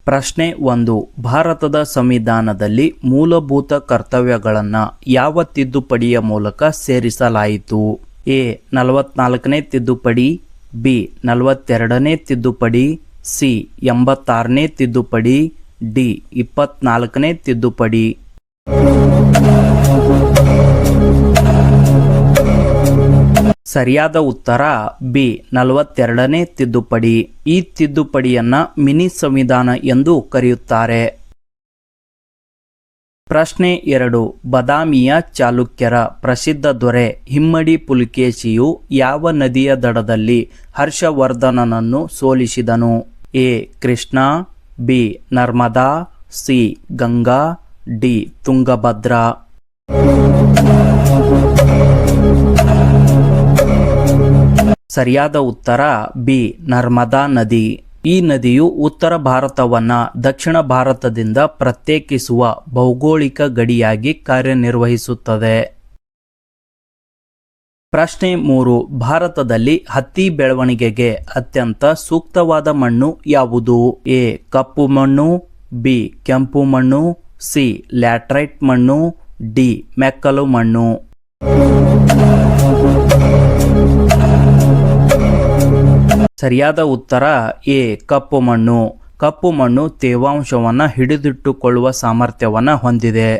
ಪ್ರಶ್ನೆ 1. ಭಾರತದ ಸಂವಿಧಾನದಲ್ಲಿ ಮೂಲಭೂತ ಕರ್ತವ್ಯಗಳನ್ನು ಯಾವ ತಿದ್ದುಪಡಿಯ ಮೂಲಕ ಸೇರಿಸಲಾಯಿತು? ಎ. 44ನೇ ತಿದ್ದುಪಡಿ, ಬಿ. 42ನೇ ತಿದ್ದುಪಡಿ, ಸಿ. 86ನೇ ತಿದ್ದುಪಡಿ, ಡಿ. 24ನೇ ತಿದ್ದುಪಡಿ. ಸರಿಯಾದ ಉತ್ತರ ಬಿ. 42ನೇ ತಿದ್ದುಪಡಿ. ಈ ತಿದ್ದುಪಡಿಯನ್ನ ಮಿನಿ ಸಂವಿಧಾನ ಎಂದು ಕರೆಯುತ್ತಾರೆ. ಪ್ರಶ್ನೆ 2. ಬಾದಾಮಿಯ ಚಾಲುಕ್ಯರ ಪ್ರಸಿದ್ಧ ದೊರೆ ಹಿಮ್ಮಡಿ ಪುಲಿಕೇಶಿಯು ಯಾವ ನದಿಯ ದಡದಲ್ಲಿ ಹರ್ಷವರ್ಧನನನ್ನು ಸೋಲಿಸಿದನು? A. Krishna, B. Narmada, C. Ganga, D. Tungabhadra. ಸರಿಯಾದ ಉತ್ತರ ಬಿ. ನರ್ಮದಾ ನದಿ. ಈ ನದಿಯು ಉತ್ತರ ಭಾರತವನ್ನ ದಕ್ಷಿಣ ಭಾರತದಿಂದ ಪ್ರತ್ಯೇಕಿಸುವ ಭೌಗೋಳಿಕ ಗಡಿಯಾಗಿ ಕಾರ್ಯನಿರ್ವಹಿಸುತ್ತದೆ. ಪ್ರಶ್ನೆ 3. ಭಾರತದಲ್ಲಿ ಹತ್ತಿ ಬೆಳವಣಿಗೆಗೆ ಅತ್ಯಂತ ಸೂಕ್ತವಾದ ಮಣ್ಣು ಯಾವುದು? ಎ. ಕಪ್ಪು ಮಣ್ಣು, ಬಿ. ಕೆಂಪು ಮಣ್ಣು, ಸಿ. ಲ್ಯಾಟರೈಟ್ ಮಣ್ಣು, ಡಿ. ಮೆಕ್ಕಲು ಮಣ್ಣು. ಸರಿಯಾದ ಉತ್ತರ ಎ. ಕಪ್ಪು ಮಣ್ಣು. ಕಪ್ಪು ಮಣ್ಣು ತೇವಾಂಶವನ್ನು ಹಿಡಿದಿಟ್ಟುಕೊಳ್ಳುವ ಸಾಮರ್ಥ್ಯವನ್ನು ಹೊಂದಿದೆ.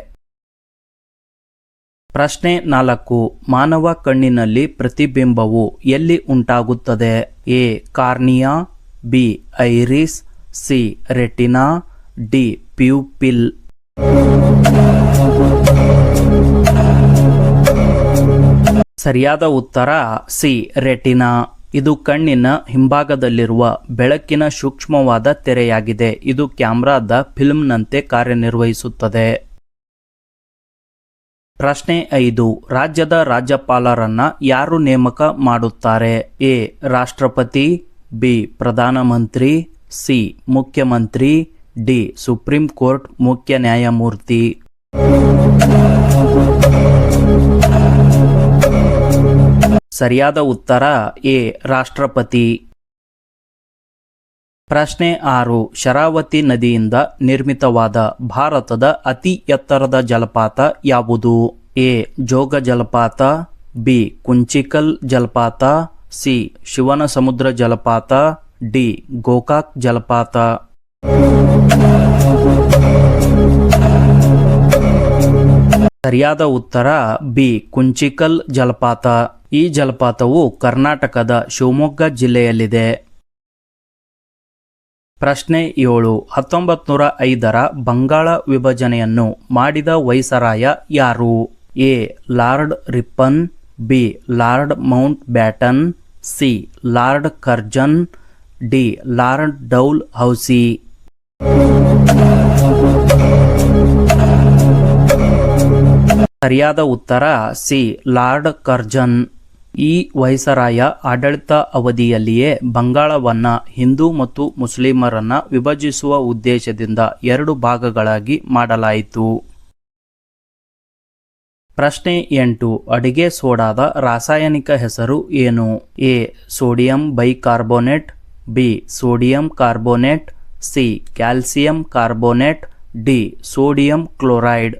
ಪ್ರಶ್ನೆ 4. ಮಾನವ ಕಣ್ಣಿನಲ್ಲಿ ಪ್ರತಿಬಿಂಬವು ಎಲ್ಲಿ ಉಂಟಾಗುತ್ತದೆ? A. Cornea, B. Iris, C. Retina, D. Pupil. ಸರಿಯಾದ ಉತ್ತರ ಸಿ. ರೆಟಿನಾ. ಇದು ಕಣ್ಣಿನ ಹಿಂಭಾಗದಲ್ಲಿರುವ ಬೆಳಕಿನ ಸೂಕ್ಷ್ಮವಾದ ತೆರೆಯಾಗಿದೆ. ಇದು ಕ್ಯಾಮ್ರಾದ ಫಿಲ್ಮ್ನಂತೆ ಕಾರ್ಯನಿರ್ವಹಿಸುತ್ತದೆ. ಪ್ರಶ್ನೆ 5. ರಾಜ್ಯದ ರಾಜ್ಯಪಾಲರನ್ನ ಯಾರು ನೇಮಕ ಮಾಡುತ್ತಾರೆ? ಎ. ರಾಷ್ಟ್ರಪತಿ, ಬಿ. ಪ್ರಧಾನಮಂತ್ರಿ, ಸಿ. ಮುಖ್ಯಮಂತ್ರಿ, ಡಿ. ಸುಪ್ರೀಂ ಕೋರ್ಟ್ ಮುಖ್ಯ ನ್ಯಾಯಮೂರ್ತಿ. ಸರಿಯಾದ ಉತ್ತರ ಎ. ರಾಷ್ಟ್ರಪತಿ. ಪ್ರಶ್ನೆ 6. ಶರಾವತಿ ನದಿಯಿಂದ ನಿರ್ಮಿತವಾದ ಭಾರತದ ಅತಿ ಎತ್ತರದ ಜಲಪಾತ ಯಾವುದು? ಎ. ಜೋಗ ಜಲಪಾತ, ಬಿ. ಕುಂಚಿಕಲ್ ಜಲಪಾತ, ಸಿ. ಶಿವನ ಸಮುದ್ರ ಜಲಪಾತ, ಡಿ. ಗೋಕಾಕ್ ಜಲಪಾತ. ಸರಿಯಾದ ಉತ್ತರ ಬಿ. ಕುಂಚಿಕಲ್ ಜಲಪಾತ. ಈ ಜಲಪಾತವು ಕರ್ನಾಟಕದ ಶಿವಮೊಗ್ಗ ಜಿಲ್ಲೆಯಲ್ಲಿದೆ. ಪ್ರಶ್ನೆ 7. 1905ರ ಬಂಗಾಳ ವಿಭಜನೆಯನ್ನು ಮಾಡಿದ ವೈಸರಾಯ ಯಾರು? A. Lord Ripon, B. Lord Mountbatten, C. Lord Curzon, D. Lord Dalhousie. ಸರಿಯಾದ ಉತ್ತರ ಸಿ. Lord Curzon. ಈ ವೈಸರಾಯ ಆಡಳಿತ ಅವಧಿಯಲ್ಲಿಯೇ ಬಂಗಾಳವನ್ನ ಹಿಂದೂ ಮತ್ತು ಮುಸ್ಲಿಮರನ್ನ ವಿಭಜಿಸುವ ಉದ್ದೇಶದಿಂದ 2 ಭಾಗಗಳಾಗಿ ಮಾಡಲಾಯಿತು. ಪ್ರಶ್ನೆ 8. ಅಡಿಗೆ ಸೋಡಾದ ರಾಸಾಯನಿಕ ಹೆಸರು ಏನು? A. Sodium bicarbonate, B. Sodium carbonate, C. Calcium carbonate, D. Sodium chloride.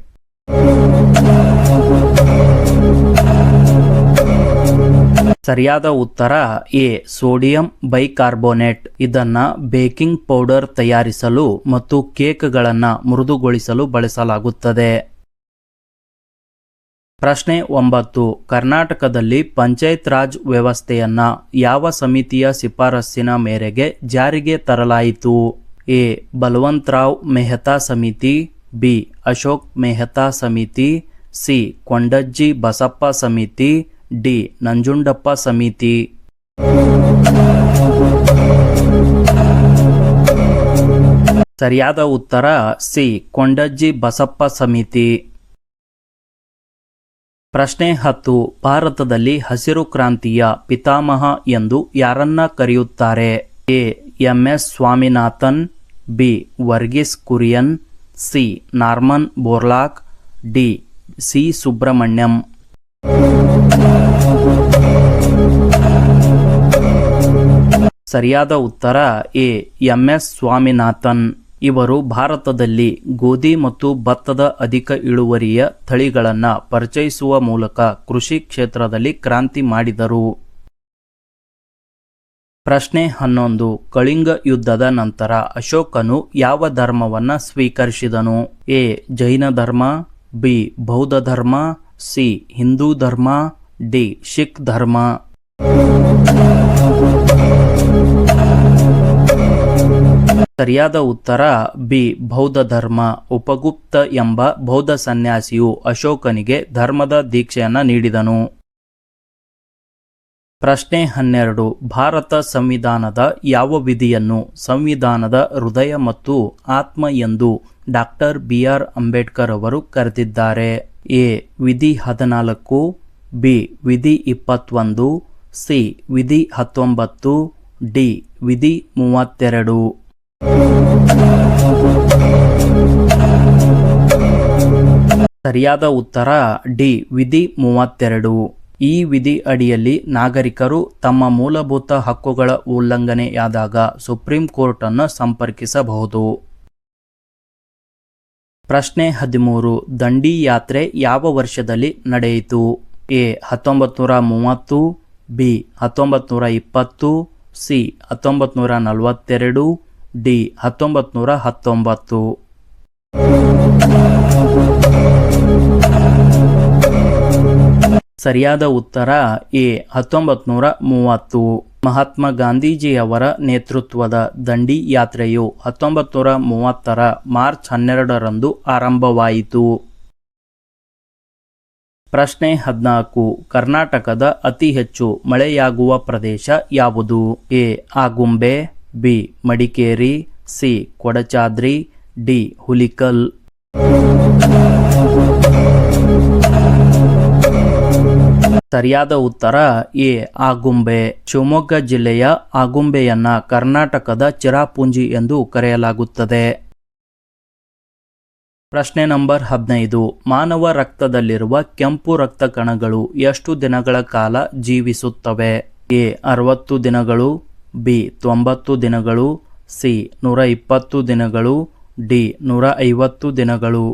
ಸರಿಯಾದ ಉತ್ತರ ಎ. Sodium bicarbonate. ಇದನ್ನ ಬೇಕಿಂಗ್ ಪೌಡರ್ ತಯಾರಿಸಲು ಮತ್ತು ಕೇಕ್ಗಳನ್ನು ಮೃದುಗೊಳಿಸಲು ಬಳಸಲಾಗುತ್ತದೆ. ಪ್ರಶ್ನೆ 9. ಕರ್ನಾಟಕದಲ್ಲಿ ಪಂಚಾಯತ್ ರಾಜ್ ವ್ಯವಸ್ಥೆಯನ್ನ ಯಾವ ಸಮಿತಿಯ ಶಿಫಾರಸ್ಸಿನ ಮೇರೆಗೆ ಜಾರಿಗೆ ತರಲಾಯಿತು? ಎ. ಬಲವಂತರಾವ್ ಮೆಹ್ತಾ ಸಮಿತಿ, ಬಿ. ಅಶೋಕ್ ಮೆಹ್ತಾ ಸಮಿತಿ, ಸಿ. ಕೊಂಡಜ್ಜಿ ಬಸಪ್ಪ ಸಮಿತಿ, ಡಿ. ನಂಜುಂಡಪ್ಪ ಸಮಿತಿ. ಸರಿಯಾದ ಉತ್ತರ ಸಿ. ಕೊಂಡಜ್ಜಿ ಬಸಪ್ಪ ಸಮಿತಿ. ಪ್ರಶ್ನೆ 10. ಭಾರತದಲ್ಲಿ ಹಸಿರು ಕ್ರಾಂತಿಯ ಪಿತಾಮಹ ಎಂದು ಯಾರನ್ನ ಕರೆಯುತ್ತಾರೆ? A. M. S. Swaminathan, B. Verghese Kurien, C. Norman Borlaug, D. C. Subramaniam. ಸರಿಯಾದ ಉತ್ತರ ಎ. ಎಂ. ಎಸ್. ಸ್ವಾಮಿನಾಥನ್. ಇವರು ಭಾರತದಲ್ಲಿ ಗೋಧಿ ಮತ್ತು ಭತ್ತದ ಅಧಿಕ ಇಳುವರಿಯ ತಳಿಗಳನ್ನು ಪರಿಚಯಿಸುವ ಮೂಲಕ ಕೃಷಿ ಕ್ಷೇತ್ರದಲ್ಲಿ ಕ್ರಾಂತಿ ಮಾಡಿದರು. ಪ್ರಶ್ನೆ 11. ಕಳಿಂಗ ಯುದ್ಧದ ನಂತರ ಅಶೋಕನು ಯಾವ ಧರ್ಮವನ್ನು ಸ್ವೀಕರಿಸಿದನು? ಎ. ಜೈನ ಧರ್ಮ, ಬಿ. ಬೌದ್ಧ ಧರ್ಮ, ಸಿ. ಹಿಂದೂ ಧರ್ಮ, ಡಿ. ಸಿಖ್ ಧರ್ಮ. ಸರಿಯಾದ ಉತ್ತರ ಬಿ. ಬೌದ್ಧ ಧರ್ಮ. ಉಪಗುಪ್ತ ಎಂಬ ಬೌದ್ಧ ಸನ್ಯಾಸಿಯು ಅಶೋಕನಿಗೆ ಧರ್ಮದ ದೀಕ್ಷೆಯನ್ನು ನೀಡಿದನು. ಪ್ರಶ್ನೆ 12. ಭಾರತ ಸಂವಿಧಾನದ ಯಾವ ವಿಧಿಯನ್ನು ಸಂವಿಧಾನದ ಹೃದಯ ಮತ್ತು ಆತ್ಮ ಎಂದು ಡಾಕ್ಟರ್ ಬಿ.ಆರ್. ಅಂಬೇಡ್ಕರ್ ಅವರು ಕರೆದಿದ್ದಾರೆ? ಎ. ವಿಧಿ 14, ಬಿ. ವಿಧಿ 21, ಸಿ. ವಿಧಿ 19, ಡಿ. ವಿಧಿ 32. ಸರಿಯಾದ ಉತ್ತರ ಡಿ. ವಿಧಿ 32. ಈ ವಿಧಿ ಅಡಿಯಲ್ಲಿ ನಾಗರಿಕರು ತಮ್ಮ ಮೂಲಭೂತ ಹಕ್ಕುಗಳ ಉಲ್ಲಂಘನೆಯಾದಾಗ ಸುಪ್ರೀಂ ಕೋರ್ಟ್ ಅನ್ನು ಸಂಪರ್ಕಿಸಬಹುದು. ಪ್ರಶ್ನೆ 13. ದಂಡಿ ಯಾತ್ರೆ ಯಾವ ವರ್ಷದಲ್ಲಿ ನಡೆಯಿತು? ಎ. 1930, ಬಿ. 1920, ಸಿ. 1942, ಡಿ. 1919. ಸರಿಯಾದ ಉತ್ತರ ಎ. 1930. ಮಹಾತ್ಮ ಗಾಂಧೀಜಿಯವರ ನೇತೃತ್ವದ ದಂಡಿ ಯಾತ್ರೆಯು 1930ರ ಮಾರ್ಚ್ 12ರಂದು ಆರಂಭವಾಯಿತು. ಪ್ರಶ್ನೆ 14. ಕರ್ನಾಟಕದ ಅತಿ ಹೆಚ್ಚು ಮಳೆಯಾಗುವ ಪ್ರದೇಶ ಯಾವುದು? A. Agumbe, B. Madikeri, C. Kodachadri, D. Hulikal. ಸರಿಯಾದ ಉತ್ತರ ಎ. ಆಗುಂಬೆ. ಶಿವಮೊಗ್ಗ ಜಿಲ್ಲೆಯ ಆಗುಂಬೆಯನ್ನ ಕರ್ನಾಟಕದ ಚಿರಾಪುಂಜಿ ಎಂದು ಕರೆಯಲಾಗುತ್ತದೆ. ಪ್ರಶ್ನೆ ನಂಬರ್ 15. ಮಾನವ ರಕ್ತದಲ್ಲಿರುವ ಕೆಂಪು ರಕ್ತ ಕಣಗಳು ಎಷ್ಟು ದಿನಗಳ ಕಾಲ ಜೀವಿಸುತ್ತವೆ? ಎ. 60 ದಿನಗಳು, ಬಿ. 90 ದಿನಗಳು, ಸಿ. 120 ದಿನಗಳು, ಡಿ. 150 ದಿನಗಳು.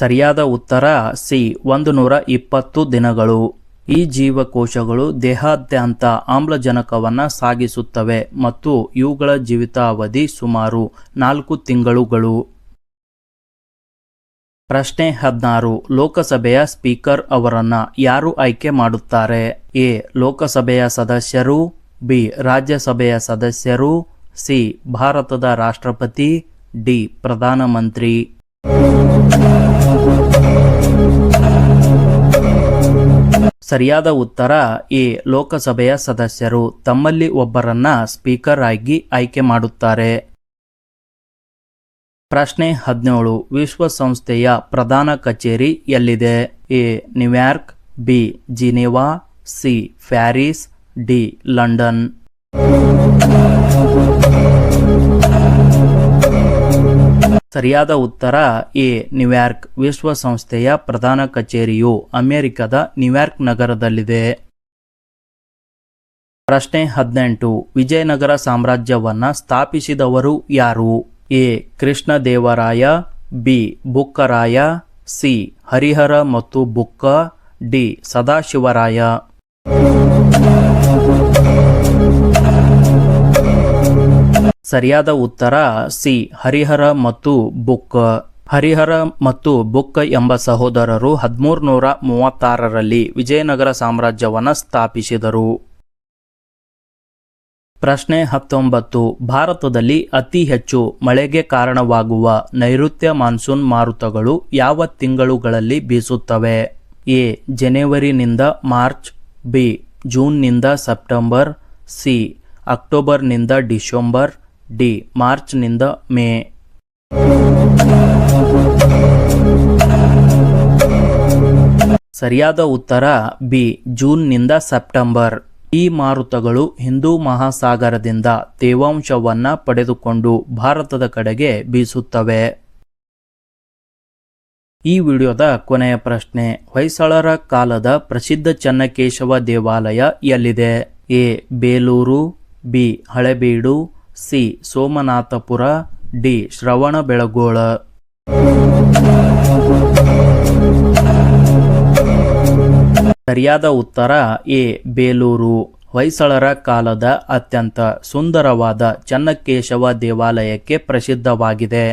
ಸರಿಯಾದ ಉತ್ತರ ಸಿ. 120 ದಿನಗಳು. ಈ ಜೀವಕೋಶಗಳು ದೇಹಾದ್ಯಂತ ಆಮ್ಲಜನಕವನ್ನು ಸಾಗಿಸುತ್ತವೆ ಮತ್ತು ಇವುಗಳ ಜೀವಿತಾವಧಿ ಸುಮಾರು 4 ತಿಂಗಳುಗಳು. ಪ್ರಶ್ನೆ 16. ಲೋಕಸಭೆಯ ಸ್ಪೀಕರ್ ಅವರನ್ನ ಯಾರು ಆಯ್ಕೆ ಮಾಡುತ್ತಾರೆ? ಎ. ಲೋಕಸಭೆಯ ಸದಸ್ಯರು, ಬಿ. ರಾಜ್ಯಸಭೆಯ ಸದಸ್ಯರು, ಸಿ. ಭಾರತದ ರಾಷ್ಟ್ರಪತಿ, ಡಿ. ಪ್ರಧಾನಮಂತ್ರಿ. ಸರಿಯಾದ ಉತ್ತರ ಎ. ಲೋಕಸಭೆಯ ಸದಸ್ಯರು ತಮ್ಮಲ್ಲಿ ಒಬ್ಬರನ್ನ ಸ್ಪೀಕರ್ ಆಗಿ ಆಯ್ಕೆ ಮಾಡುತ್ತಾರೆ. ಪ್ರಶ್ನೆ 17. ವಿಶ್ವಸಂಸ್ಥೆಯ ಪ್ರಧಾನ ಕಚೇರಿ ಎಲ್ಲಿದೆ? A. New York, B. Geneva, C. Paris, D. London. ಸರಿಯಾದ ಉತ್ತರ ಎ. ನ್ಯೂಯಾರ್ಕ್. ವಿಶ್ವಸಂಸ್ಥೆಯ ಪ್ರಧಾನ ಕಚೇರಿಯು ಅಮೆರಿಕದ ನ್ಯೂಯಾರ್ಕ್ ನಗರದಲ್ಲಿದೆ. ಪ್ರಶ್ನೆ 18. ವಿಜಯನಗರ ಸಾಮ್ರಾಜ್ಯವನ್ನ ಸ್ಥಾಪಿಸಿದವರು ಯಾರು? A. Krishnadevaraya, B. Bukkaraya, C. Harihara ಮತ್ತು ಬುಕ್ಕ, ಡಿ. ಸದಾಶಿವರಾಯ. ಸರಿಯಾದ ಉತ್ತರ ಸಿ. ಹರಿಹರ ಮತ್ತು ಬುಕ್ಕ. ಹರಿಹರ ಮತ್ತು ಬುಕ್ಕ ಎಂಬ ಸಹೋದರರು 1336ರಲ್ಲಿ ವಿಜಯನಗರ ಸಾಮ್ರಾಜ್ಯವನ್ನು ಸ್ಥಾಪಿಸಿದರು. ಪ್ರಶ್ನೆ 19. ಭಾರತದಲ್ಲಿ ಅತಿ ಹೆಚ್ಚು ಮಳೆಗೆ ಕಾರಣವಾಗುವ ನೈಋತ್ಯ ಮಾನ್ಸೂನ್ ಮಾರುತಗಳು ಯಾವ ತಿಂಗಳುಗಳಲ್ಲಿ ಬೀಸುತ್ತವೆ? ಎ. ಜನವರಿನಿಂದ ಮಾರ್ಚ್, ಬಿ. ಜೂನ್ನಿಂದ ಸೆಪ್ಟೆಂಬರ್, ಸಿ. ಅಕ್ಟೋಬರ್ನಿಂದ ಡಿಸೆಂಬರ್, ಡಿ. ಮಾರ್ಚ್ನಿಂದ ಮೇ. ಸರಿಯಾದ ಉತ್ತರ ಬಿ. ಜೂನ್ನಿಂದ ಸೆಪ್ಟೆಂಬರ್. ಈ ಮಾರುತಗಳು ಹಿಂದೂ ಮಹಾಸಾಗರದಿಂದ ತೇವಾಂಶವನ್ನ ಪಡೆದುಕೊಂಡು ಭಾರತದ ಕಡೆಗೆ ಬೀಸುತ್ತವೆ. ಈ ವಿಡಿಯೋದ ಕೊನೆಯ ಪ್ರಶ್ನೆ. ಹೊಯ್ಸಳರ ಕಾಲದ ಪ್ರಸಿದ್ಧ ಚೆನ್ನಕೇಶವ ದೇವಾಲಯ ಎಲ್ಲಿದೆ? A Belur, B Halebidu, C Somanathapura, D Shravanabelagola. ಸರಿಯಾದ ಉತ್ತರ ಎ ಬೇಲೂರು. ಹೊಯ್ಸಳರ ಕಾಲದ ಅತ್ಯಂತ ಸುಂದರವಾದ ಚನ್ನಕೇಶವ ದೇವಾಲಯಕ್ಕೆ ಪ್ರಸಿದ್ಧವಾಗಿದೆ.